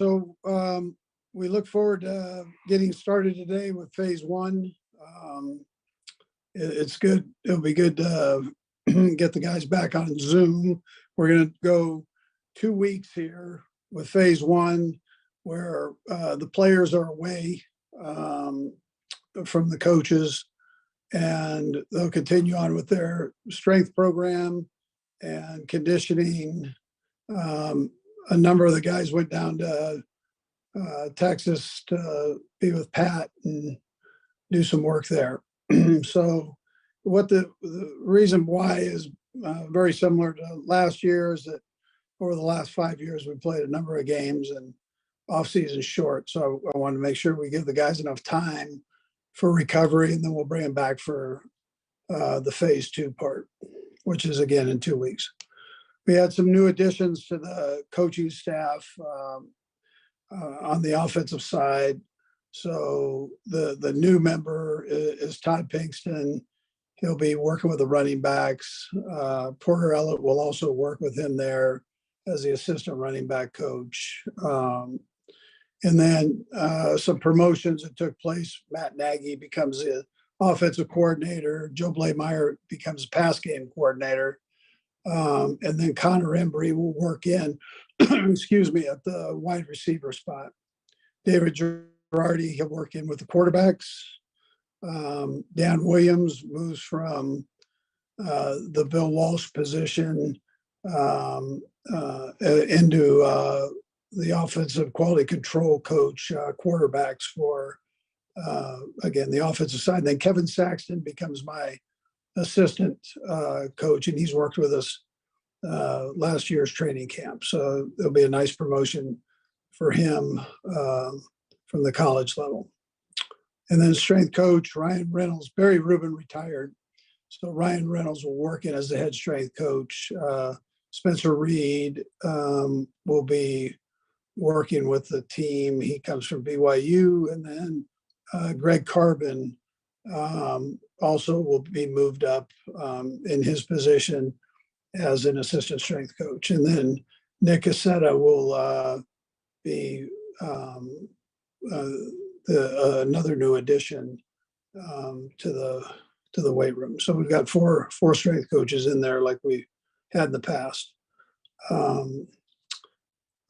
So we look forward to getting started today with phase one. It's good. It'll be good to get the guys back on Zoom. We're going to go 2 weeks here with phase one, where the players are away from the coaches, and they'll continue on with their strength program and conditioning. A number of the guys went down to Texas to be with Pat and do some work there. So what the reason why is very similar to last year is that over the last 5 years, we played a number of games and off-season short. So I want to make sure we give the guys enough time for recovery, and then we'll bring them back for the phase two part, which is again in 2 weeks. We had some new additions to the coaching staff on the offensive side. So the new member is Todd Pinkston. He'll be working with the running backs. Porter Ellett will also work with him there as the assistant running back coach. And then some promotions that took place. Matt Nagy becomes the offensive coordinator. Joe Blameyer becomes pass game coordinator. And then Connor Embry will work in, excuse me, at the wide receiver spot. David Girardi, he'll work in with the quarterbacks. Dan Williams moves from the Bill Walsh position into the offensive quality control coach, quarterbacks for, again, the offensive side. And then Kevin Saxton becomes my assistant coach, and he's worked with us last year's training camp. So there'll be a nice promotion for him from the college level. And then strength coach, Ryan Reynolds. Barry Rubin retired, so Ryan Reynolds will work in as the head strength coach. Spencer Reed will be working with the team. He comes from BYU. And then Greg Carbon also will be moved up in his position as an assistant strength coach. And then Nick Cassetta will be another new addition to the weight room. So we've got four strength coaches in there like we had in the past.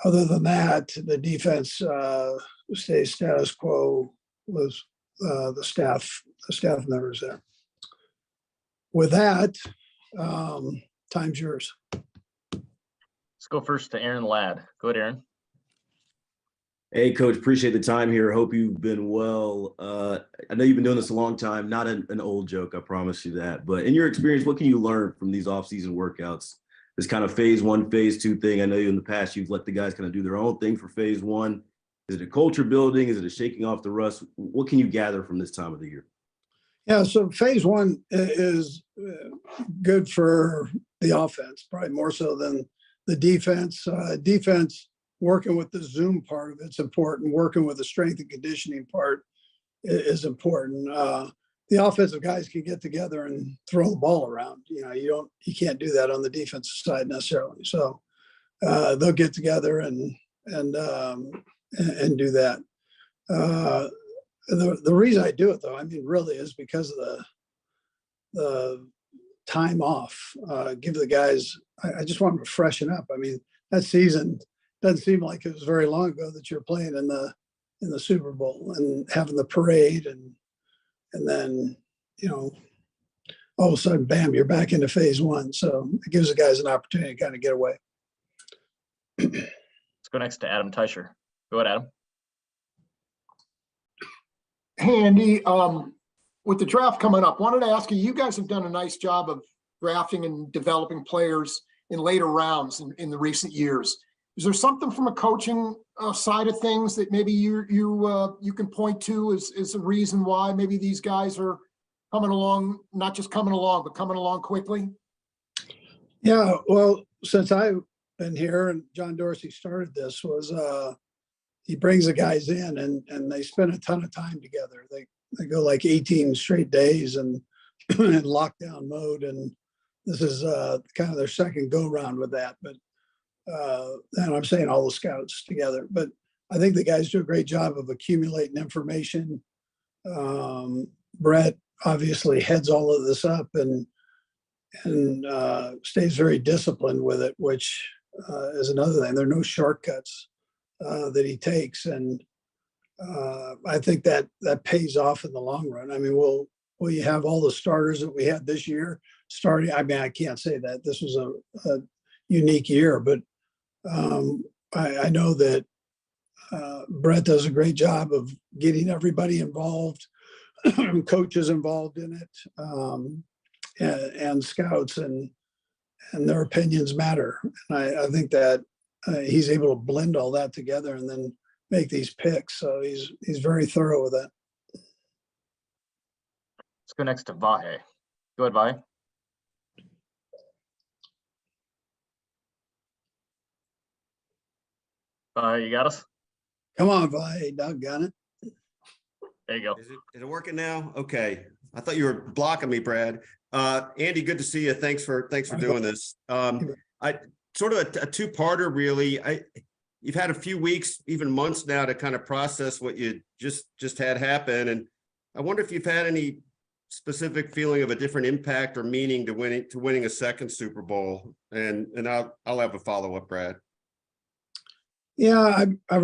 Other than that, the defense stays status quo with the staff members there. With that, time's yours. Let's go first to Aaron Ladd. Go ahead, Aaron. Hey, Coach, appreciate the time here. Hope you've been well. I know you've been doing this a long time, not an old joke, I promise you that. But in your experience, what can you learn from these off-season workouts? This kind of phase one, phase two thing. I know in the past you've let the guys kind of do their own thing for phase one. Is it a culture building? Is it a shaking off the rust? What can you gather from this time of the year? Yeah, so phase one is good for the offense, probably more so than the defense. Defense, working with the Zoom part of it's important. Working with the strength and conditioning part is important. The offensive guys can get together and throw the ball around. You can't do that on the defensive side necessarily. So they'll get together and do that. The reason I do it, though, I mean, really is because of the time off. Give the guys. I just want them to freshen up. I mean, that season doesn't seem like it was very long ago that you're playing in the Super Bowl and having the parade and then, all of a sudden, bam, you're back into phase one. So it gives the guys an opportunity to kind of get away. Let's go next to Adam Teicher. Go ahead, Adam. Hey, Andy, with the draft coming up, wanted to ask you, you guys have done a nice job of drafting and developing players in later rounds in the recent years. Is there something from a coaching side of things that maybe you can point to as a reason why maybe these guys are coming along, not just coming along, but coming along quickly? Yeah, well, since I've been here and John Dorsey started this, was he brings the guys in and they spend a ton of time together. They go like 18 straight days and in lockdown mode, and this is kind of their second go round with that. But and I'm saying all the scouts together, but I think the guys do a great job of accumulating information. Brett obviously heads all of this up and stays very disciplined with it, which is another thing. There are no shortcuts that he takes, and I think that pays off in the long run. I mean, will you have all the starters that we had this year starting? I mean, I can't say that this was a unique year, but I know that Brett does a great job of getting everybody involved, coaches involved in it, and scouts, and their opinions matter. And I think that he's able to blend all that together and then make these picks. So he's very thorough with that. Let's go next to Vahe. Go ahead, Vahe. You got us? Come on, Vi, doggone it. There you go. Is it working now? Okay. I thought you were blocking me, Brad. Andy, good to see you. Thanks for doing this. I sort of a two-parter, really. You've had a few weeks, even months now, to kind of process what you just had happen, and I wonder if you've had any specific feeling of a different impact or meaning to winning a second Super Bowl. And I'll have a follow-up, Brad. Yeah, I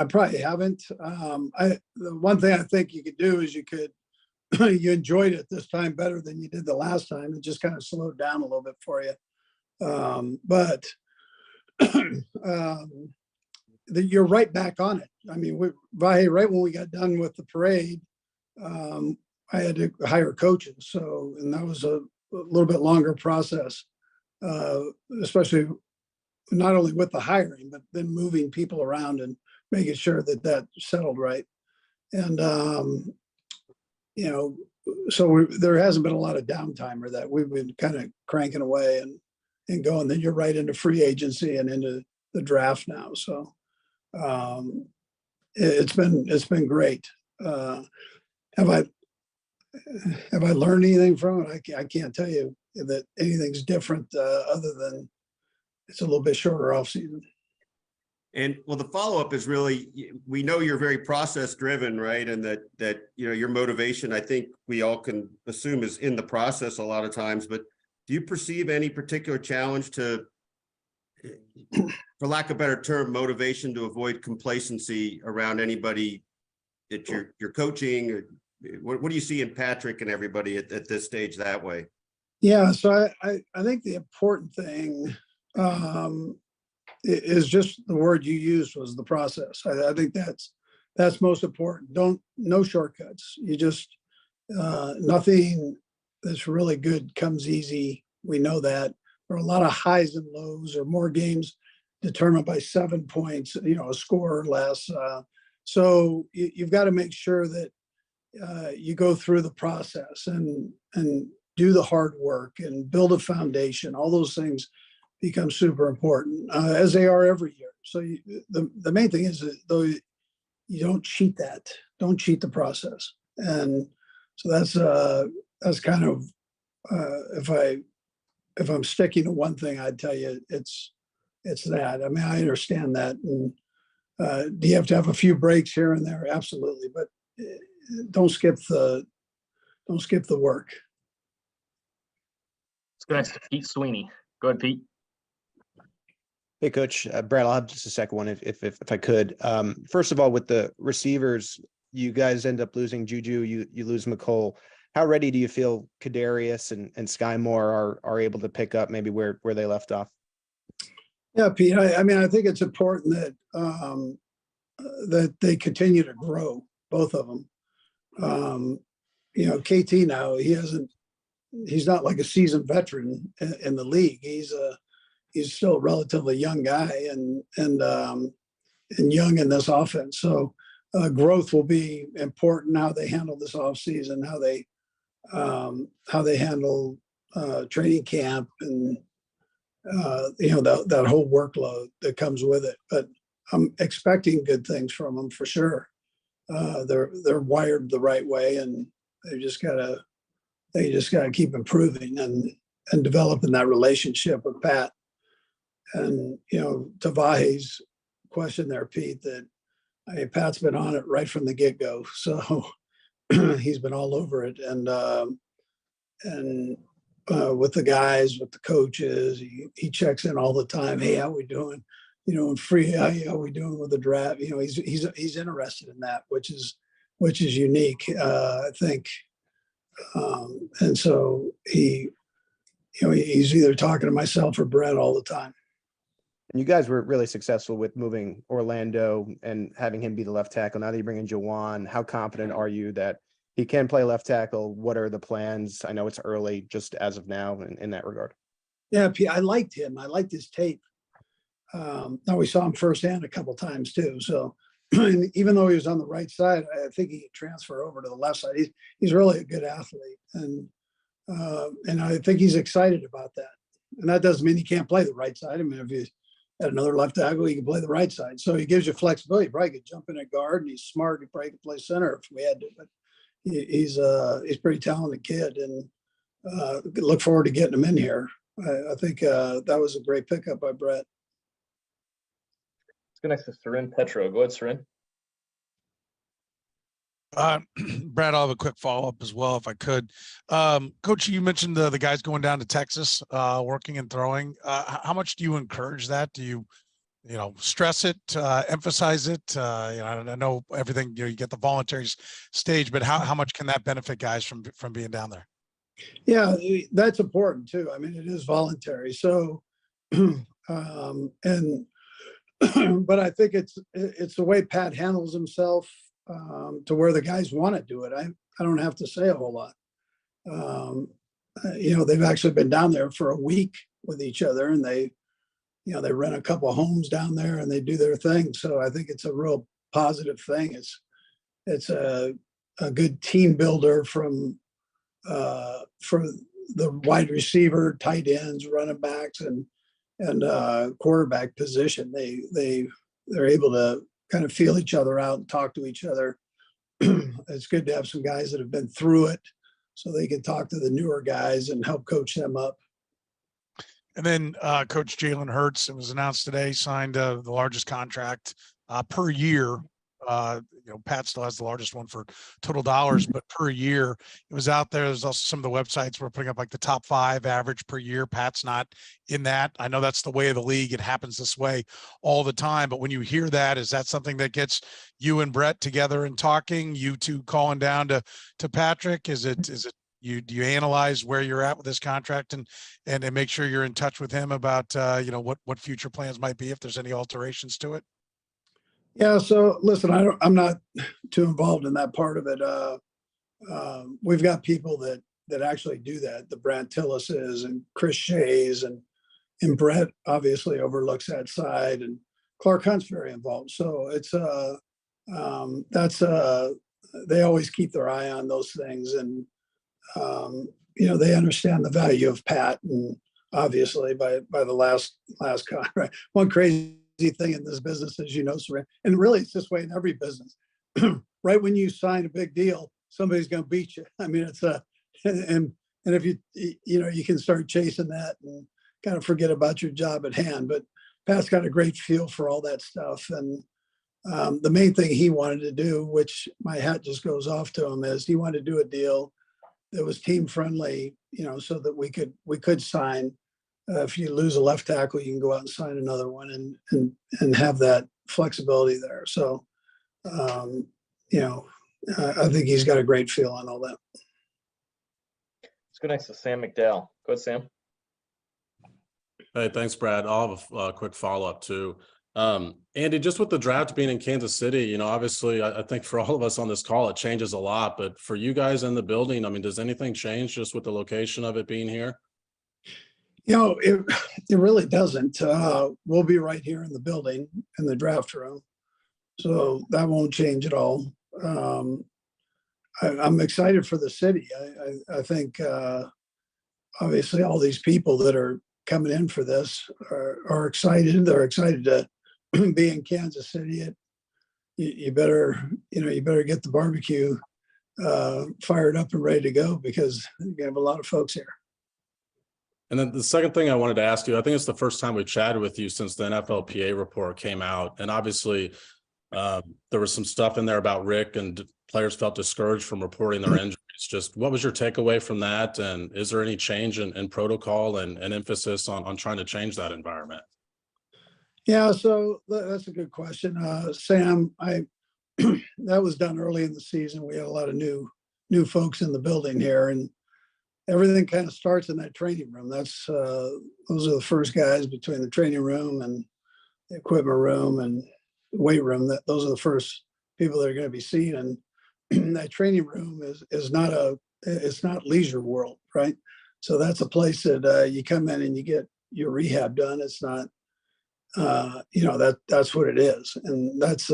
probably haven't. The one thing I think you could do is you enjoyed it this time better than you did the last time. It just kind of slowed down a little bit for you. But you're right back on it. I mean, right when we got done with the parade, I had to hire coaches. And that was a little bit longer process, especially not only with the hiring, but then moving people around and making sure that settled right. And, so there hasn't been a lot of downtime or that. We've been kind of cranking away and going. Then you're right into free agency and into the draft now. So it's been great. Have I learned anything from it? I can't tell you that anything's different other than it's a little bit shorter off season. And well, the follow-up is really, we know you're very process driven, right? And that your motivation, I think we all can assume, is in the process a lot of times, but do you perceive any particular challenge to, for lack of a better term, motivation to avoid complacency around anybody that you're coaching? Or what do you see in Patrick and everybody at this stage that way? Yeah, so I think the important thing is just the word you used was the process. I think that's most important. No shortcuts. You just nothing that's really good comes easy. We know that. There are a lot of highs and lows, or more games determined by 7 points, a score or less. So you've got to make sure that you go through the process and do the hard work and build a foundation. All those things become super important, as they are every year. So the main thing is that, though, you don't cheat that. Don't cheat the process. And so that's kind of if I'm sticking to one thing, I'd tell you it's that. I mean, I understand that. And do you have to have a few breaks here and there? Absolutely, but don't skip the work. Let's go next to Pete Sweeney. Go ahead, Pete. Hey, Coach. Brad, I'll have just a second one if I could. First of all, with the receivers, you guys end up losing Juju, you lose McCole. How ready do you feel Kadarius and Sky Moore are able to pick up maybe where they left off? Yeah, Pete, I mean, I think it's important that that they continue to grow, both of them. KT now, he's not like a seasoned veteran in the league. He's still a relatively young guy and young in this offense. So growth will be important. How they handle this offseason, how they handle training camp, and that whole workload that comes with it. But I'm expecting good things from them for sure. They're wired the right way, and they just gotta keep improving and developing that relationship with Pat. And to Vahe's question there, Pete, that I mean, Pat's been on it right from the get-go, so he's been all over it. And with the guys, with the coaches, he checks in all the time. Hey, how we doing? You know, and free, how we doing with the draft? You know, he's interested in that, which is unique, I think. And so he's either talking to myself or Brett all the time. And you guys were really successful with moving Orlando and having him be the left tackle. Now that you bring in Jawan, how confident are you that he can play left tackle? What are the plans? I know it's early just as of now in that regard. Yeah, I liked him. I liked his tape. Now we saw him firsthand a couple times too. So even though he was on the right side, I think he could transfer over to the left side. He's really a good athlete, and I think he's excited about that. And that doesn't mean he can't play the right side. I mean, if you had another left tackle, he can play the right side. So he gives you flexibility. He probably could jump in at guard, and he's smart. He probably could play center if we had to. But he's a pretty talented kid, and look forward to getting him in here. I think that was a great pickup by Brett. Let's go next to Sarin Petro. Go ahead, Sarin. Brad, I'll have a quick follow-up as well, if I could. Coach, you mentioned the guys going down to Texas, working and throwing. How much do you encourage that? Do you stress it, emphasize it? I know everything, you get the voluntary stage, but how much can that benefit guys from being down there? Yeah, that's important too. I mean, it is voluntary. So, but I think it's the way Pat handles himself, to where the guys want to do it. I don't have to say a whole lot. They've actually been down there for a week with each other, and they rent a couple of homes down there and they do their thing. So I think it's a real positive thing. It's a good team builder for the wide receiver, tight ends, running backs, and quarterback position. They're able to kind of feel each other out and talk to each other. It's good to have some guys that have been through it so they can talk to the newer guys and help coach them up. And then Coach Jalen Hurts, it was announced today, signed the largest contract per year. Pat still has the largest one for total dollars, but per year it was out there. There's also some of the websites were putting up like the top 5 average per year. Pat's not in that. I know that's the way of the league. It happens this way all the time. But when you hear that, is that something that gets you and Brett together and talking, you two calling down to Patrick? Do you analyze where you're at with this contract and make sure you're in touch with him about, what future plans might be if there's any alterations to it? Yeah. So listen, I'm not too involved in that part of it. We've got people that actually do that. The Brant Tillises and Chris Shays and Brett obviously overlooks that side, and Clark Hunt's very involved. So it's they always keep their eye on those things, and they understand the value of Pat, and obviously by the last contract. One crazy thing in this business, as you know, Saran, and really it's this way in every business. Right when you sign a big deal, somebody's going to beat you. I mean, it's and if you can start chasing that and kind of forget about your job at hand. But Pat's got a great feel for all that stuff, and the main thing he wanted to do, which my hat just goes off to him, is he wanted to do a deal that was team friendly, so that we could sign. If you lose a left tackle, you can go out and sign another one and have that flexibility there. So, I think he's got a great feel on all that. Let's go next to Sam McDowell. Go ahead, Sam. Hey, thanks, Brad. I'll have a quick follow-up too. Andy, just with the draft being in Kansas City, obviously I think for all of us on this call, it changes a lot, but for you guys in the building, I mean, does anything change just with the location of it being here? It really doesn't. We'll be right here in the building in the draft room, so that won't change at all. I'm excited for the city. I think obviously all these people that are coming in for this are excited. They're excited to be in Kansas City. You better get the barbecue fired up and ready to go, because you have a lot of folks here. And then the second thing I wanted to ask you, I think it's the first time we chatted with you since the NFLPA report came out. And obviously, There was some stuff in there about Rick and players felt discouraged from reporting their injuries. Just what was your takeaway from that? And is there any change in protocol and emphasis on trying to change that environment? Yeah, so that's a good question. Sam, that was done early in the season. We had a lot of new folks in the building here, and everything kind of starts in that training room. Those are the first guys between the training room and the equipment room and the weight room. Those are the first people that are going to be seen. And that training room is not leisure world, right? So that's a place that you come in and you get your rehab done. It's not, that's what it is, and that's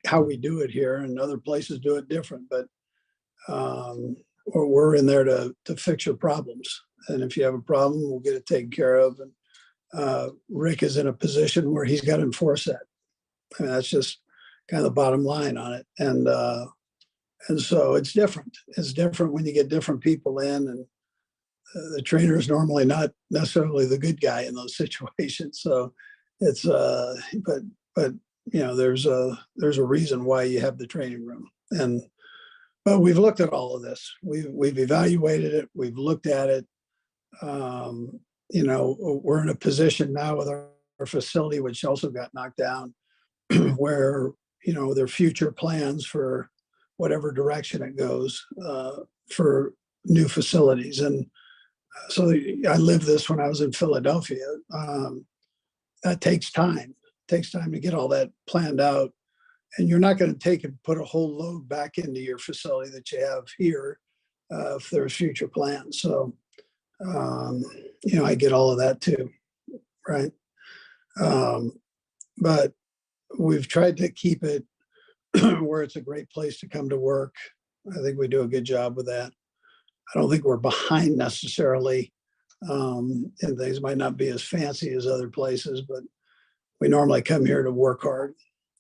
how we do it here. And other places do it different, but we're in there to fix your problems. And if you have a problem, we'll get it taken care of. And Rick is in a position where he's got to enforce that. I mean, that's just kind of the bottom line on it. And so it's different. It's different when you get different people in, and the trainer is normally not necessarily the good guy in those situations. So it's but there's a reason why you have the training room. But we've looked at all of this. We've evaluated it. We've looked at it. We're in a position now with our facility, which also got knocked down, where their future plans for whatever direction it goes for new facilities. And so I lived this when I was in Philadelphia. That takes time. It takes time to get all that planned out. And you're not going to take and put a whole load back into your facility that you have here if there's future plans. So, I get all of that too, right? But we've tried to keep it where it's a great place to come to work. I think we do a good job with that. I don't think we're behind necessarily, and things might not be as fancy as other places, but we normally come here to work hard.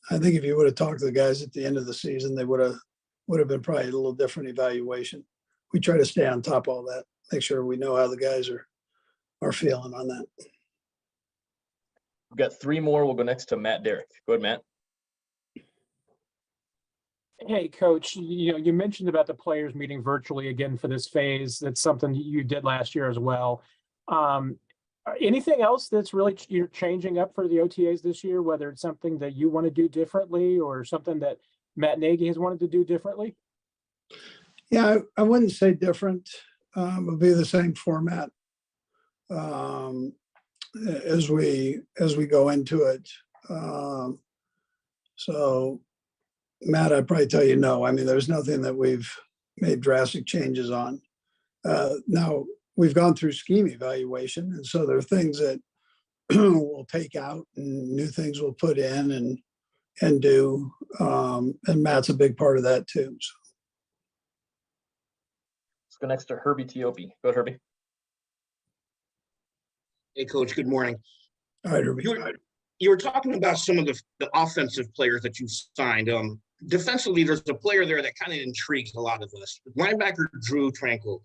I think if you would have talked to the guys at the end of the season, they would have been probably a little different evaluation. We try to stay on top of all that, make sure we know how the guys are feeling on that. We've got three more. We'll go next to Matt Derrick. Go ahead, Matt. Hey, Coach, you mentioned about the players meeting virtually again for this phase. That's something you did last year as well. Anything else that's really you're changing up for the OTAs this year, whether it's something that you want to do differently or something that Matt Nagy has wanted to do differently? Yeah, I wouldn't say different. It'll be the same format as we go into it. So Matt, I'd probably tell you no. I mean, there's nothing that we've made drastic changes on. Now, we've gone through scheme evaluation, and so there are things that we'll take out and new things we'll put in and do. And Matt's a big part of that too. So. Let's go next to Herbie Tiopi. Go ahead, Herbie. Hey, Coach, good morning. All right, Herbie. You were talking about some of the offensive players that you signed. Defensively, there's a player there that kind of intrigues a lot of us. Linebacker Drew Tranquil.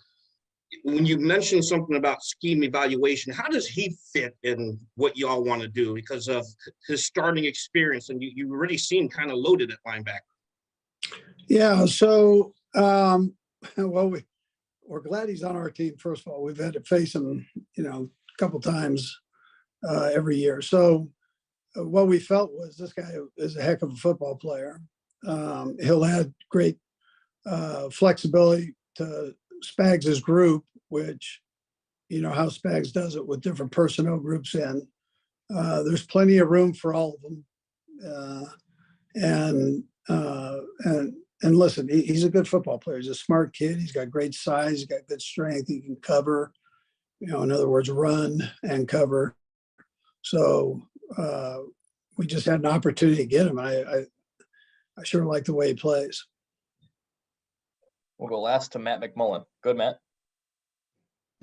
When you mentioned something about scheme evaluation, how does he fit in what y'all want to do because of his starting experience? And you already seem kind of loaded at linebacker. Yeah, so, we're glad he's on our team, first of all. We've had to face him, a couple times every year. So what we felt was this guy is a heck of a football player. He'll add great flexibility to Spags' group, which, how Spags does it with different personnel groups in. There's plenty of room for all of them. And listen, he's a good football player. He's a smart kid. He's got great size. He's got good strength. He can cover, in other words, run and cover. So we just had an opportunity to get him. I sure like the way he plays. We'll go last to Matt McMullen. Good, Matt.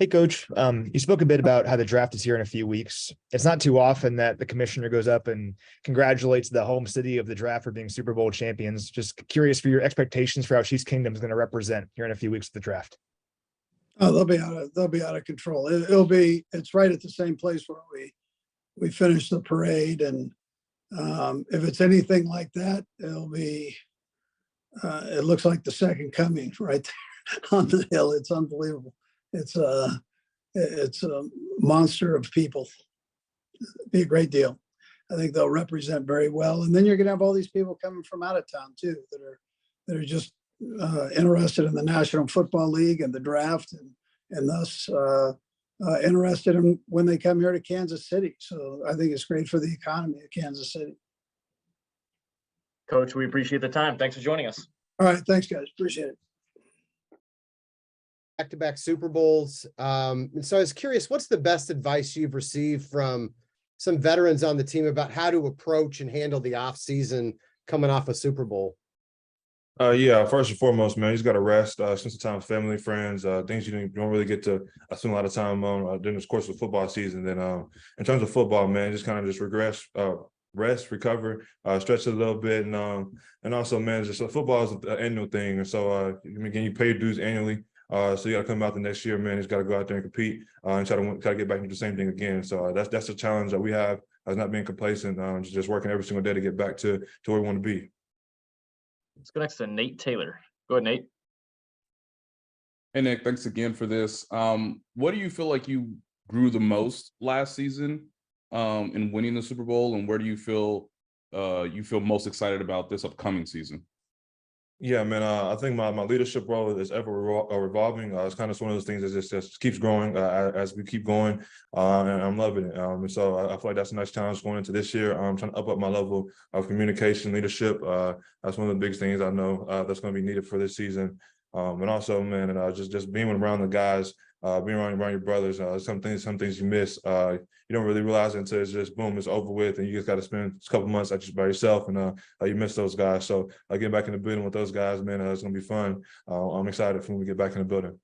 Hey, Coach. You spoke a bit about how the draft is here in a few weeks. It's not too often that the commissioner goes up and congratulates the home city of the draft for being Super Bowl champions. Just curious for your expectations for how Chiefs Kingdom is going to represent here in a few weeks of the draft. Oh, they'll be out of control. It's right at the same place where we finished the parade, and If it's anything like that, it'll be, it looks like the second coming right there on the hill. It's unbelievable. It's a monster of people. It'd be a great deal. I think they'll represent very well. And then you're going to have all these people coming from out of town too, that are just interested in the National Football League and the draft, and thus interested in when they come here to Kansas City. So I think it's great for the economy of Kansas City. Coach, we appreciate the time. Thanks for joining us. All right. Thanks, guys. Appreciate it. Back-to-back Super Bowls. And so I was curious, what's the best advice you've received from some veterans on the team about how to approach and handle the offseason coming off a Super Bowl? Yeah, first and foremost, man, you just got to rest, spend some time with family, friends, things you don't really get to spend a lot of time on during the course of football season. Then in terms of football, man, just kind of just regress, rest, recover, stretch it a little bit. And also, man, just football is an annual thing. And so, again, you pay your dues annually. So you got to come out the next year, man. You just got to go out there and compete and try to get back into the same thing again. So that's the challenge that we have, as not being complacent, just working every single day to get back to where we want to be. Let's go next to Nate Taylor. Go ahead, Nate. Hey, Nick, thanks again for this. What do you feel like you grew the most last season in winning the Super Bowl, and where do you feel most excited about this upcoming season? Yeah, man, I think my leadership role is ever revolving. It's kind of one of those things that just keeps growing as we keep going, and I'm loving it. And so I feel like that's a nice challenge going into this year. I'm trying to up my level of communication, leadership. That's one of the biggest things I know that's going to be needed for this season. And also, man, and just being around the guys, being around your brothers. Some things you miss. You don't really realize it until it's just boom, it's over with, and you just got to spend a couple months just by yourself, and you miss those guys. So getting back in the building with those guys, man, it's gonna be fun. I'm excited for when we get back in the building.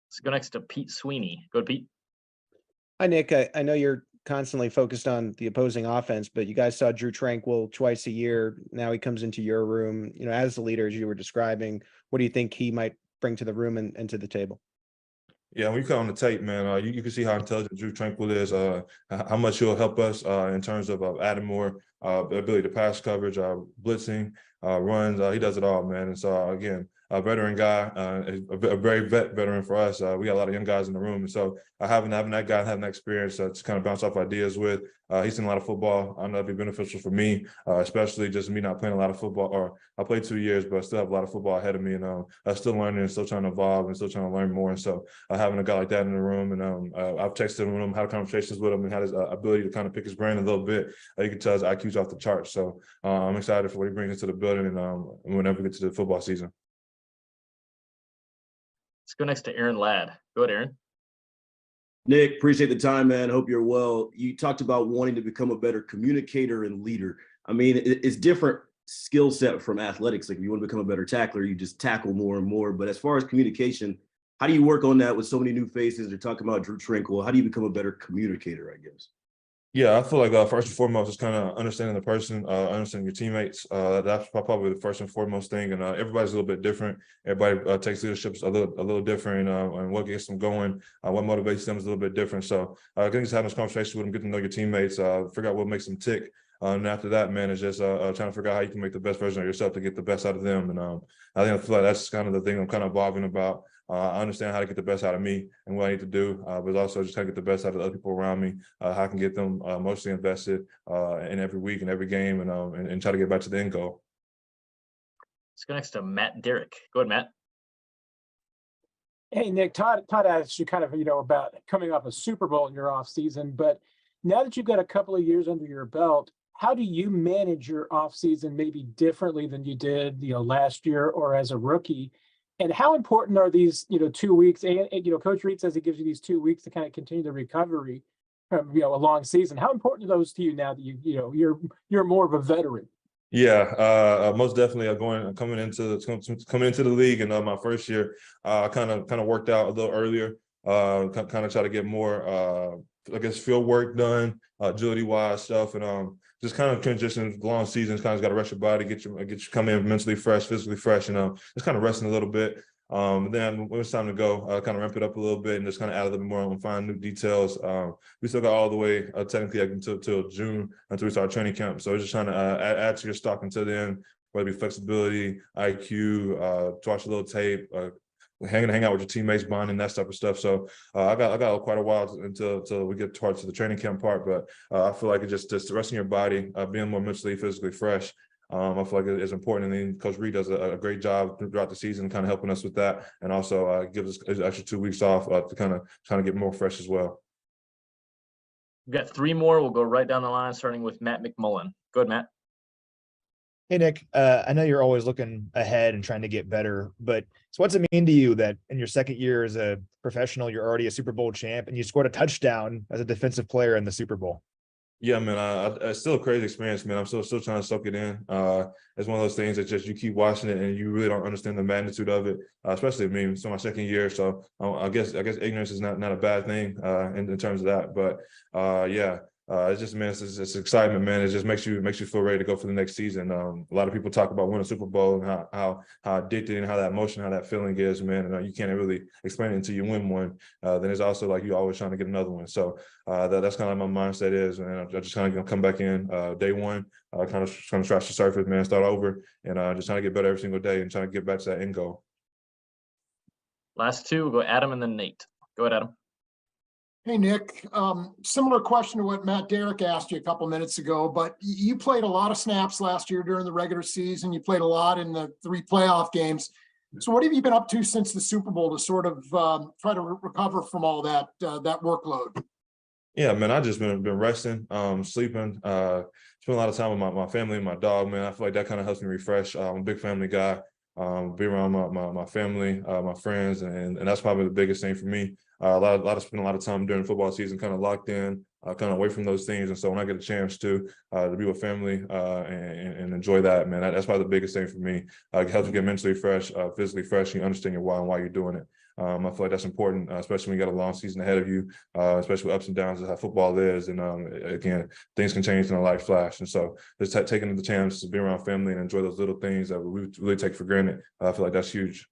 Let's go next to Pete Sweeney. Go ahead, Pete. Hi, Nick. I know you're constantly focused on the opposing offense, but you guys saw Drew Tranquill twice a year. Now he comes into your room, as the leader, as you were describing. What do you think he might bring to the room and to the table? Yeah, when you cut on the tape, man, you can see how intelligent Drew Tranquill is, how much he'll help us in terms of adding more ability to pass coverage, blitzing, runs. He does it all, man. And so, again, a veteran guy, a very veteran for us. We got a lot of young guys in the room. And so having that guy, having that experience to kind of bounce off ideas with, he's seen a lot of football. I know that'd be beneficial for me, especially just me not playing a lot of football, or I played 2 years, but I still have a lot of football ahead of me, and I'm still learning and still trying to evolve and still trying to learn more. And so having a guy like that in the room, and I've texted him with him, had conversations with him, and had his ability to kind of pick his brain a little bit. You can tell his IQ's off the charts. So I'm excited for what he brings into the building, and whenever we get to the football season. Let's go next to Aaron Ladd. Go ahead, Aaron. Nick, appreciate the time, man. Hope you're well. You talked about wanting to become a better communicator and leader. I mean, it's different skill set from athletics. Like if you want to become a better tackler, you just tackle more and more. But as far as communication, how do you work on that with so many new faces? They're talking about Drew Tranquill. How do you become a better communicator, I guess? Yeah, I feel like first and foremost, it's kind of understanding the person, understanding your teammates. That's probably the first and foremost thing. And everybody's a little bit different. Everybody takes leadership a little different, and what gets them going, what motivates them is a little bit different. So I think just having this conversation with them, get to know your teammates, figure out what makes them tick. And after that, man, it's just trying to figure out how you can make the best version of yourself to get the best out of them. And I feel like that's kind of the thing I'm kind of evolving about. I understand how to get the best out of me and what I need to do, but also just how to get the best out of the other people around me, how I can get them emotionally invested in every week and every game, and try to get back to the end goal. Let's go next to Matt Derrick. Go ahead, Matt. Hey, Nick, Todd asked you kind of, about coming off a Super Bowl in your off season, but now that you've got a couple of years under your belt, how do you manage your off season maybe differently than you did, last year or as a rookie? And how important are these, 2 weeks? And Coach Reid says he gives you these 2 weeks to kind of continue the recovery from, a long season. How important are those to you now that you're more of a veteran? Yeah, most definitely. Coming into the league and my first year, I kind of worked out a little earlier. Kind of try to get more, field work done, agility wise stuff, and just kind of transition long seasons. Kind of got to rest your body, get you come in mentally fresh, physically fresh, and just kind of resting a little bit. Then when it's time to go, kind of ramp it up a little bit and just kind of add a little bit more and find new details. We still got all the way technically until June until we start training camp. So we're just trying to add to your stock until then, whether it be flexibility, IQ, to watch a little tape, hang out with your teammates, bonding, that type of stuff. So I got quite a while until we get towards the training camp part. But I feel like it's just resting your body, being more mentally, physically fresh. I feel like it's important, and then Coach Reid does a great job throughout the season, kind of helping us with that, and also gives us an extra 2 weeks off to kind of get more fresh as well. We've got 3 more. We'll go right down the line, starting with Matt McMullen. Go ahead, Matt. Hey, Nick, I know you're always looking ahead and trying to get better, but so what's it mean to you that in your second year as a professional, you're already a Super Bowl champ and you scored a touchdown as a defensive player in the Super Bowl? Yeah, man, it's still a crazy experience, man. I'm still trying to soak it in. It's one of those things that just you keep watching it and you really don't understand the magnitude of it, especially me. It's my second year, so I guess ignorance is not a bad thing in terms of that. But yeah. It's just, man, it's excitement, man. It just makes you feel ready to go for the next season. A lot of people talk about winning a Super Bowl and how addicted and how that emotion, how that feeling is, man. And you can't really explain it until you win one. Then it's also like you're always trying to get another one. So that's kind of like my mindset is, and I'm just kind of gonna come back in day one, kind of scratch the surface, man, start over, and just trying to get better every single day and trying to get back to that end goal. Last 2, we'll go Adam and then Nate. Go ahead, Adam. Hey, Nick, similar question to what Matt Derrick asked you a couple minutes ago, but you played a lot of snaps last year during the regular season. You played a lot in the 3 playoff games. So what have you been up to since the Super Bowl to sort of try to recover from all that workload? Yeah, man, I just been resting, sleeping, spend a lot of time with my family and my dog, man. I feel like that kind of helps me refresh. I'm a big family guy. Be around my family, my friends, and that's probably the biggest thing for me. A lot of spending a lot of time during football season, kind of locked in, kind of away from those things. And so when I get a chance to be with family and enjoy that, man, that's probably the biggest thing for me. It helps you get mentally fresh, physically fresh, and you understand your why and why you're doing it. I feel like that's important, especially when you got a long season ahead of you, especially with ups and downs of how football is. And again, things can change in a light flash. And so just taking the chance to be around family and enjoy those little things that we really take for granted, I feel like that's huge.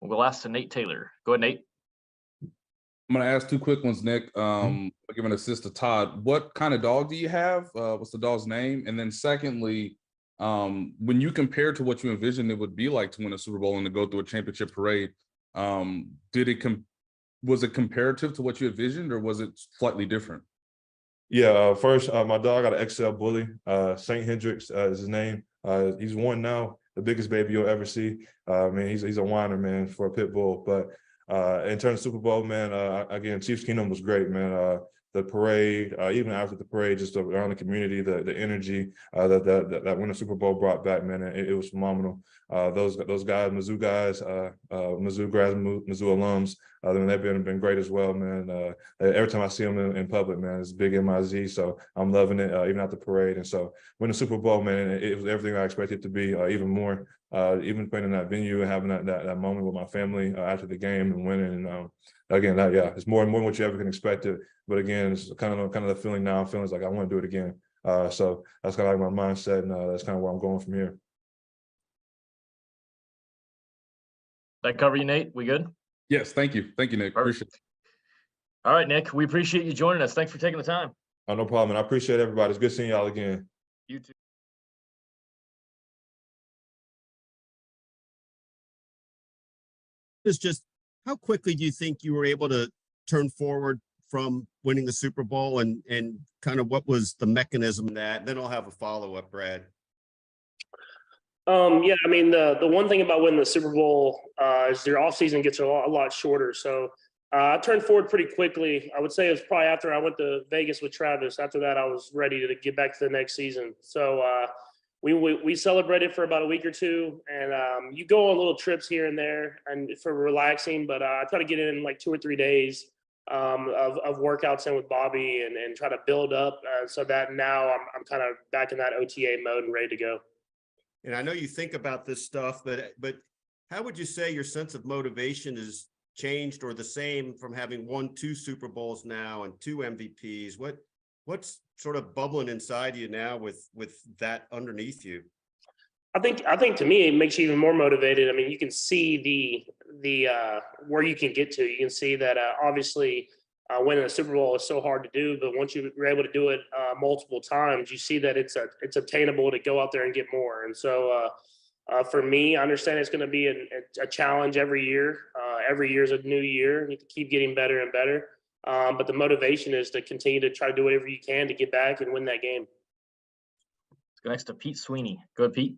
We'll go last to Nate Taylor. Go ahead, Nate. I'm going to ask 2 quick ones, Nick. I'll give an assist to Todd. What kind of dog do you have? What's the dog's name? And then secondly, when you compare to what you envisioned it would be like to win a Super Bowl and to go through a championship parade, was it comparative to what you envisioned, or was it slightly different? Yeah, first, my dog got an XL bully. St. Hendricks is his name. He's 1 now, the biggest baby you'll ever see. Man, he's a whiner, man, for a pit bull. But in terms of Super Bowl, man, again, Chiefs Kingdom was great, man. The parade, even after the parade, just around the community, the energy that when the Super Bowl brought back, man, it was phenomenal. Those guys, Mizzou guys, Mizzou grads, Mizzou alums, they've been great as well, man. Every time I see them in public, man, it's big MIZ, so I'm loving it, even at the parade. And so when the Super Bowl, man, it was everything I expected it to be, even more. Even playing in that venue and having that moment with my family after the game and winning. And again, it's more and more what you ever can expect it. But again, it's kind of the feeling now. I'm feeling like I want to do it again. So that's kind of like my mindset, and that's kind of where I'm going from here. That cover you, Nate? We good? Yes, thank you. Thank you, Nick. Perfect. Appreciate it. All right, Nick, we appreciate you joining us. Thanks for taking the time. Oh, no problem. And I appreciate everybody. It's good seeing y'all again. You too. Is just how quickly do you think you were able to turn forward from winning the Super Bowl, and kind of what was the mechanism that? Then I'll have a follow-up, Brad. Yeah, I mean, the one thing about winning the Super Bowl is your offseason gets a lot shorter. So I turned forward pretty quickly. I would say it was probably after I went to Vegas with Travis. After that, I was ready to get back to the next season. So we celebrated for about a week or 2, and you go on little trips here and there and for relaxing, but I try to get in like 2 or 3 days of workouts in with Bobby and try to build up so that now I'm kind of back in that OTA mode and ready to go. And I know you think about this stuff, but how would you say your sense of motivation is changed or the same from having won 2 Super Bowls now and 2 MVPs? What's sort of bubbling inside you now with that underneath you? I think to me, it makes you even more motivated. I mean, you can see the where you can get to. You can see that obviously winning a Super Bowl is so hard to do, but once you're able to do it multiple times, you see that it's obtainable to go out there and get more. And so for me, I understand it's going to be a challenge every year. Every year is a new year. You have to keep getting better and better. But the motivation is to continue to try to do whatever you can to get back and win that game. Let's go next to Pete Sweeney. Go ahead, Pete.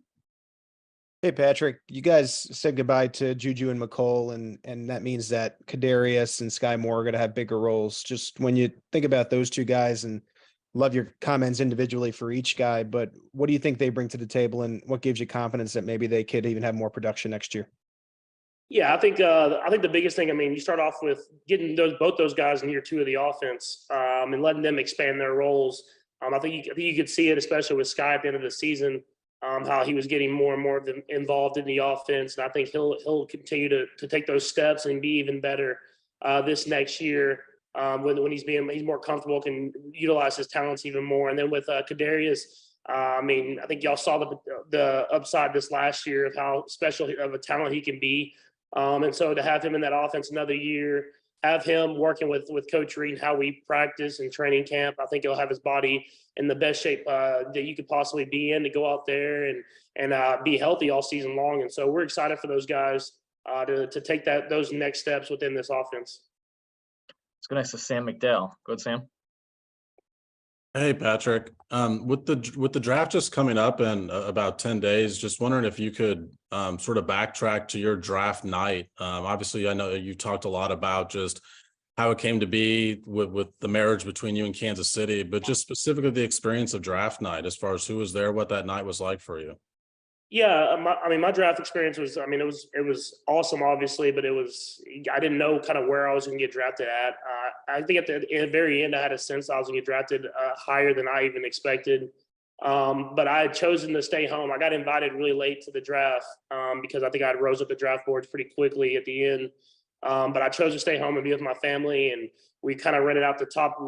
Hey, Patrick, you guys said goodbye to Juju and McColl, and that means that Kadarius and Sky Moore are going to have bigger roles. Just when you think about those two guys, and love your comments individually for each guy, but what do you think they bring to the table, and what gives you confidence that maybe they could even have more production next year? Yeah, I think the biggest thing, I mean, you start off with getting both those guys in year 2 of the offense and letting them expand their roles. I think you could see it, especially with Sky at the end of the season. How he was getting more and more involved in the offense, and I think he'll continue to take those steps and be even better this next year when he's more comfortable, can utilize his talents even more. And then with Kadarius, I mean, I think y'all saw the upside this last year of how special of a talent he can be, and so to have him in that offense another year, have him working with Coach Reid and how we practice and training camp, I think he'll have his body in the best shape that you could possibly be in to go out there and be healthy all season long. And so we're excited for those guys to take those next steps within this offense. Let's go next to Sam McDowell. Go ahead, Sam. Hey, Patrick. With the draft just coming up in about 10 days, just wondering if you could sort of backtrack to your draft night. Obviously, I know you talked a lot about just how it came to be with the marriage between you and Kansas City, but just specifically the experience of draft night, as far as who was there, what that night was like for you. Yeah, my draft experience was, it was awesome, obviously, but I didn't know kind of where I was going to get drafted at. I think at the very end, I had a sense I was going to get drafted higher than I even expected. But I had chosen to stay home. I got invited really late to the draft because I think I rose up the draft boards pretty quickly at the end. But I chose to stay home and be with my family, and we kind of rented out the top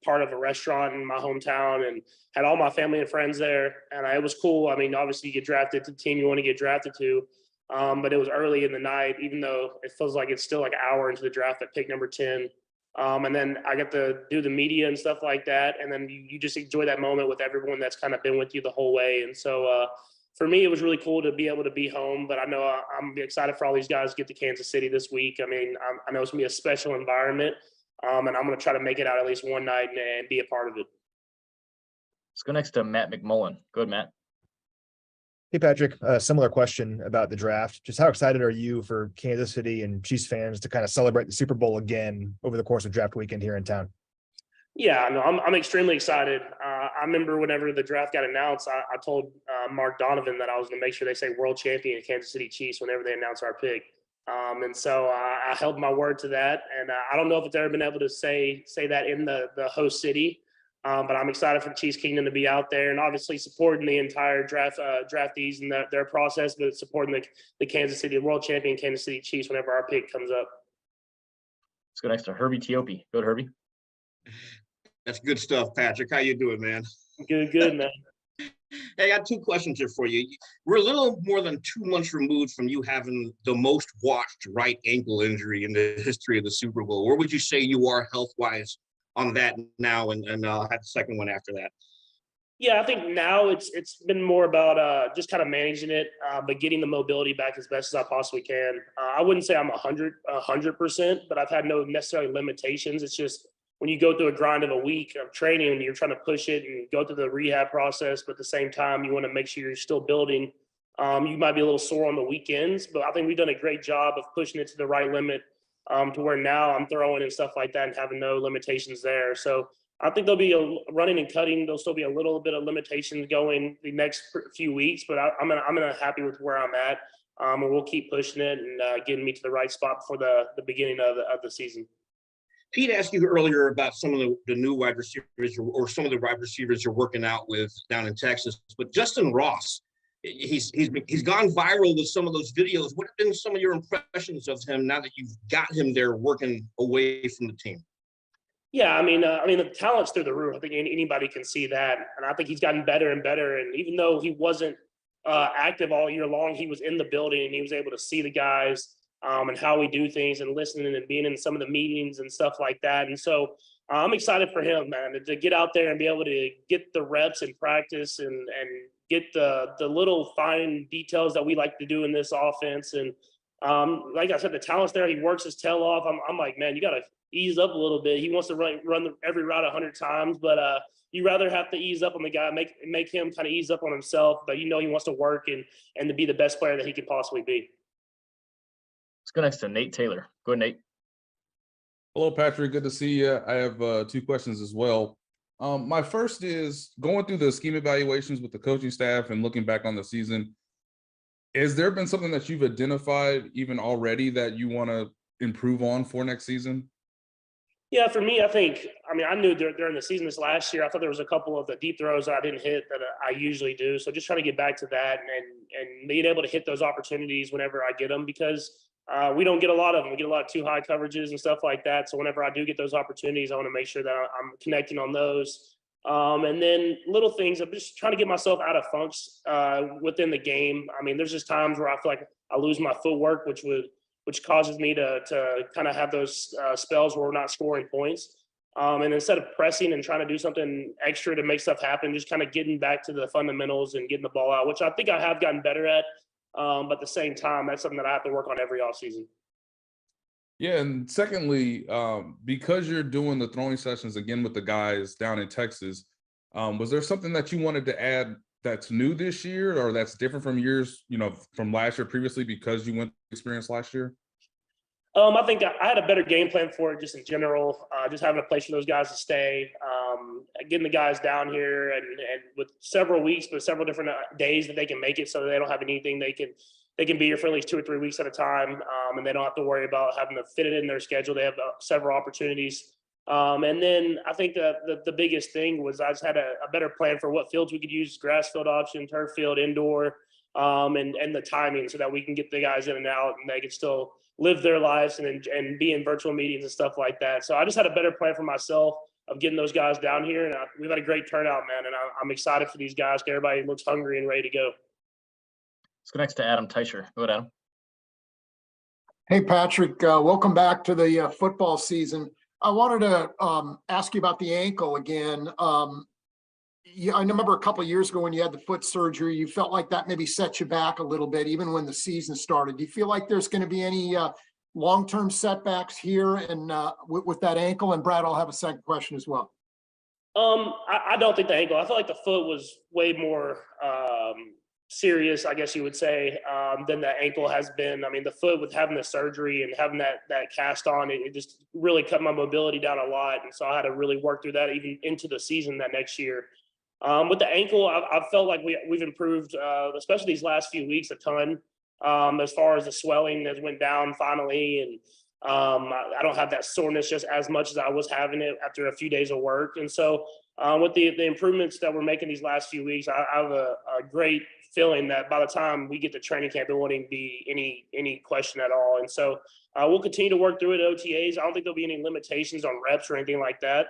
part of a restaurant in my hometown and had all my family and friends there. And it was cool. I mean, obviously you get drafted to the team you want to get drafted to, but it was early in the night, even though it feels like it's still like an hour into the draft at pick number 10. And then I got to do the media and stuff like that. And then you just enjoy that moment with everyone that's kind of been with you the whole way. And so for me, it was really cool to be able to be home, but I know I'm excited for all these guys to get to Kansas City this week. I mean, I know it's gonna be a special environment, and I'm gonna try to make it out at least one night and be a part of it. Let's go next to Matt McMullen. Go ahead, Matt. Hey, Patrick, a similar question about the draft. Just how excited are you for Kansas City and Chiefs fans to kind of celebrate the Super Bowl again over the course of draft weekend here in town? Yeah, no, I'm extremely excited. I remember whenever the draft got announced, I told Mark Donovan that I was going to make sure they say world champion Kansas City Chiefs whenever they announce our pick. And so I held my word to that. And I don't know if it's ever been able to say that in the host city, but I'm excited for Chiefs Kingdom to be out there and obviously supporting the entire draftees and their process, but supporting the Kansas City world champion Kansas City Chiefs whenever our pick comes up. Let's go next to Herbie Teope. Go to Herbie. That's good stuff, Patrick. How you doing, man? Good, man. Hey, I got 2 questions here for you. We're a little more than 2 months removed from you having the most watched right ankle injury in the history of the Super Bowl. Where would you say you are health-wise on that now, and have the second one after that? Yeah, I think now it's been more about just kind of managing it, but getting the mobility back as best as I possibly can. I wouldn't say I'm 100%, but I've had no necessarily limitations. It's just when you go through a grind of a week of training and you're trying to push it and go through the rehab process, but at the same time, you want to make sure you're still building. You might be a little sore on the weekends, but I think we've done a great job of pushing it to the right limit to where now I'm throwing and stuff like that and having no limitations there. So I think there'll be running and cutting. There'll still be a little bit of limitations going the next few weeks, but I'm happy with where I'm at. And we'll keep pushing it and getting me to the right spot before the beginning of the season. Pete asked you earlier about some of the new wide receivers or some of the wide receivers you're working out with down in Texas. But Justin Ross, he's gone viral with some of those videos. What have been some of your impressions of him now that you've got him there working away from the team? Yeah, I mean, the talent's through the roof. I think anybody can see that, and I think he's gotten better and better. And even though he wasn't active all year long. He was in the building and he was able to see the guys and how we do things and listening and being in some of the meetings and stuff like that. And so I'm excited for him, man, to get out there and be able to get the reps and practice and get the little fine details that we like to do in this offense. And like I said, the talent's there. He works his tail off. I'm like, man, you got to ease up a little bit. He wants to run every route 100 times, but you rather have to ease up on the guy, make him kind of ease up on himself, but he wants to work and to be the best player that he could possibly be. Let's go next to Nate Taylor. Go ahead, Nate. Hello, Patrick. Good to see you. I have 2 questions as well. My first is going through the scheme evaluations with the coaching staff and looking back on the season. Has there been something that you've identified even already that you want to improve on for next season? Yeah, for me, I knew during the season this last year, I thought there was a couple of the deep throws that I didn't hit that I usually do. So just trying to get back to that and being able to hit those opportunities whenever I get them, because we don't get a lot of them. We get a lot of too high coverages and stuff like that. So whenever I do get those opportunities, I want to make sure that I'm connecting on those. And then little things, I'm just trying to get myself out of funks within the game. I mean, there's just times where I feel like I lose my footwork, which causes me to kind of have those spells where we're not scoring points. And instead of pressing and trying to do something extra to make stuff happen, just kind of getting back to the fundamentals and getting the ball out, which I think I have gotten better at. But at the same time, that's something that I have to work on every offseason. Yeah, and secondly, because you're doing the throwing sessions again with the guys down in Texas, was there something that you wanted to add that's new this year or that's different from years, from last year previously because you went experience last year? I think I had a better game plan for it just in general, just having a place for those guys to stay, getting the guys down here and with several weeks, but several different days that they can make it so that they don't have anything. They can be here for at least 2 or 3 weeks at a time, and they don't have to worry about having to fit it in their schedule. They have several opportunities. And then I think the biggest thing was I just had a better plan for what fields we could use, grass field option, turf field, indoor, and the timing so that we can get the guys in and out and they can still live their lives and be in virtual meetings and stuff like that. So I just had a better plan for myself of getting those guys down here. And we've had a great turnout, man. And I'm excited for these guys. Everybody looks hungry and ready to go. Let's go next to Adam Teicher. Go ahead, Adam. Hey, Patrick, welcome back to the football season. I wanted to ask you about the ankle again. I remember a couple of years ago when you had the foot surgery, you felt like that maybe set you back a little bit, even when the season started. Do you feel like there's going to be any long-term setbacks here and with that ankle? And Brad, I'll have a second question as well. I don't think the ankle. I feel like the foot was way more serious, I guess you would say, than the ankle has been. I mean, the foot with having the surgery and having that cast on, it just really cut my mobility down a lot. And so I had to really work through that even into the season that next year. With the ankle, I felt like we've improved, especially these last few weeks, a ton. As far as the swelling has went down finally, and I don't have that soreness just as much as I was having it after a few days of work. And so with the improvements that we're making these last few weeks, I have a great feeling that by the time we get to training camp, it won't even be any question at all. And so we'll continue to work through it at OTAs. I don't think there'll be any limitations on reps or anything like that.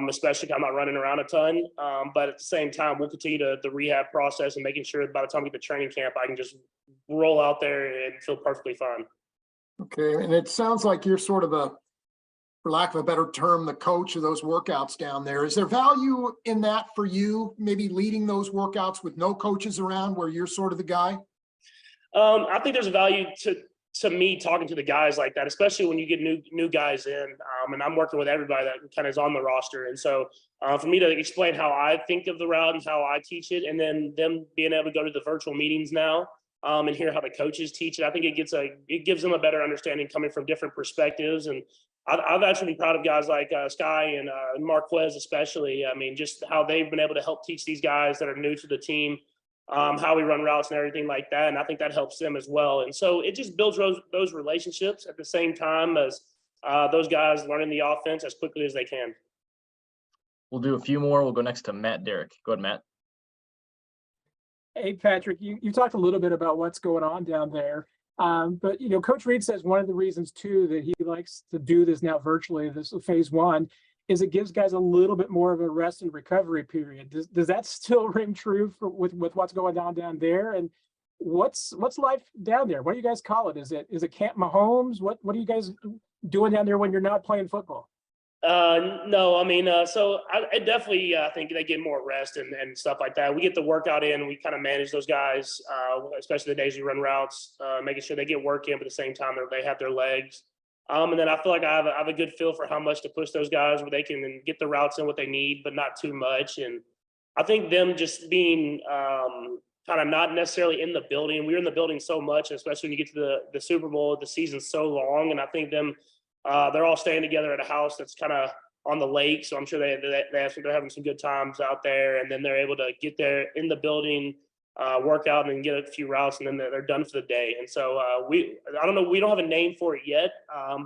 Especially if I'm not running around a ton. But at the same time, we'll continue the rehab process and making sure that by the time we get to training camp, I can just roll out there and feel perfectly fine. Okay. And it sounds like you're sort of for lack of a better term, the coach of those workouts down there. Is there value in that for you, maybe leading those workouts with no coaches around where you're sort of the guy? I think there's a value to me talking to the guys like that, especially when you get new guys in, and I'm working with everybody that kind of is on the roster. And so for me to explain how I think of the route and how I teach it, and then them being able to go to the virtual meetings now and hear how the coaches teach it, I think it gives them a better understanding coming from different perspectives. And I've actually been proud of guys like Sky and Marquez especially. I mean, just how they've been able to help teach these guys that are new to the team how we run routes and everything like that. And I think that helps them as well. And so it just builds those relationships at the same time as those guys learning the offense as quickly as they can. We'll do a few more. We'll go next to Matt Derrick. Go ahead, Matt. Hey, Patrick, you talked a little bit about what's going on down there. But, Coach Reid says one of the reasons, too, that he likes to do this now virtually, this phase one, is it gives guys a little bit more of a rest and recovery period. Does that still ring true with what's going down there? And what's life down there? What do you guys call it? Is it Camp Mahomes? What are you guys doing down there when you're not playing football? No, I mean, I definitely think they get more rest and stuff like that. We get the workout in, we kind of manage those guys, especially the days we run routes, making sure they get work in, but at the same time they have their legs. And then I feel like I have a good feel for how much to push those guys where they can get the routes in what they need, but not too much. And I think them just being kind of not necessarily in the building. We're in the building so much, especially when you get to the Super Bowl, the season's so long. And I think them, they're all staying together at a house that's kind of on the lake. So I'm sure they're having some good times out there. And then they're able to get there in the building, work out, and then get a few routes, and then they're done for the day. And so I don't know, we don't have a name for it yet,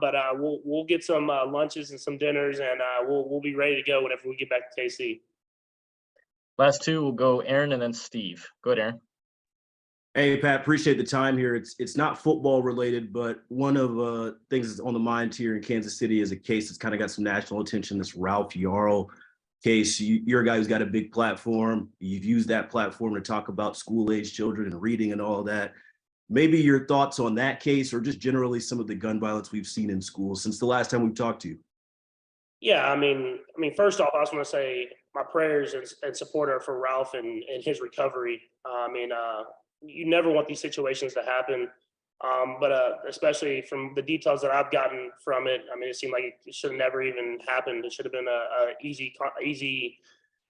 but we'll get some lunches and some dinners, and we'll be ready to go whenever we get back to KC. Last two will go Aaron and then Steve. Go ahead, Aaron. Hey, Pat, appreciate the time here. It's not football related, but one of things that's on the mind here in Kansas City is a case that's kind of got some national attention, this Ralph Yarl case. You're a guy who's got a big platform. You've used that platform to talk about school-age children and reading and all that. Maybe your thoughts on that case, or just generally some of the gun violence we've seen in schools since the last time we've talked to you. Yeah, I mean, first off, I just want to say my prayers and support are for Ralph and his recovery. You never want these situations to happen, but especially from the details that I've gotten from it, it seemed like it should have never even happened. It should have been a easy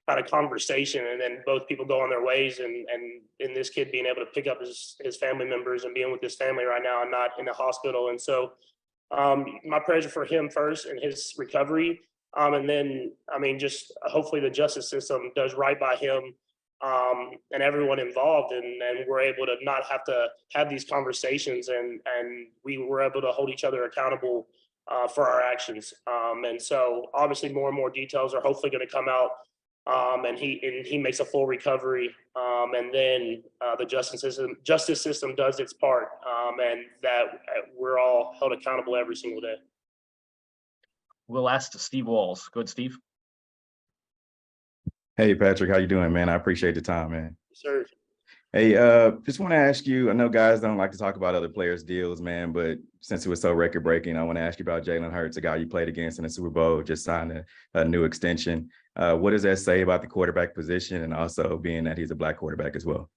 kind of conversation, and then both people go on their ways, and in this kid being able to pick up his family members and being with his family right now and not in the hospital. And so my prayers are for him first and his recovery. And then, just hopefully the justice system does right by him and everyone involved, and we're able to not have to have these conversations, and we were able to hold each other accountable for our actions. And so obviously more and more details are hopefully going to come out, and he makes a full recovery, and then the justice system does its part, and that we're all held accountable every single day. We'll ask Steve Walls. Go ahead, Steve. Hey, Patrick, how you doing, man? I appreciate the time, man. Sir. Hey, just want to ask you, I know guys don't like to talk about other players' deals, man, but since it was so record-breaking, I want to ask you about Jalen Hurts, a guy you played against in the Super Bowl, just signed a new extension. What does that say about the quarterback position, and also being that he's a black quarterback as well?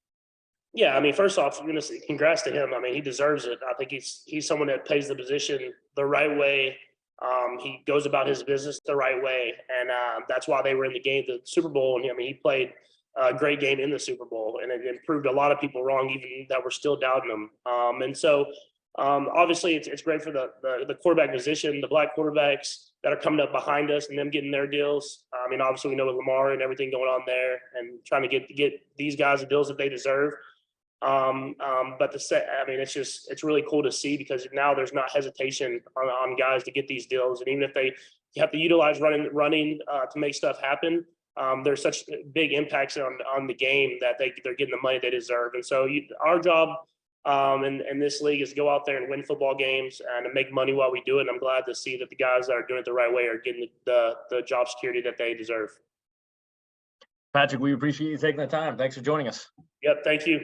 Yeah, first off, congrats to him. He deserves it. I think he's someone that plays the position the right way. He goes about his business the right way, and that's why they were in the Super Bowl. And he played a great game in the Super Bowl, and it proved a lot of people wrong, even that were still doubting him. And so obviously it's great for the quarterback position, the black quarterbacks that are coming up behind us and them getting their deals. Obviously we know with Lamar and everything going on there, and trying to get these guys the deals that they deserve. But it's really cool to see, because now there's not hesitation on guys to get these deals. And even if they have to utilize running to make stuff happen, there's such big impacts on the game that they're getting the money they deserve. And so our job in this league is to go out there and win football games and to make money while we do it. And I'm glad to see that the guys that are doing it the right way are getting the job security that they deserve. Patrick, we appreciate you taking the time. Thanks for joining us. Yep. Thank you.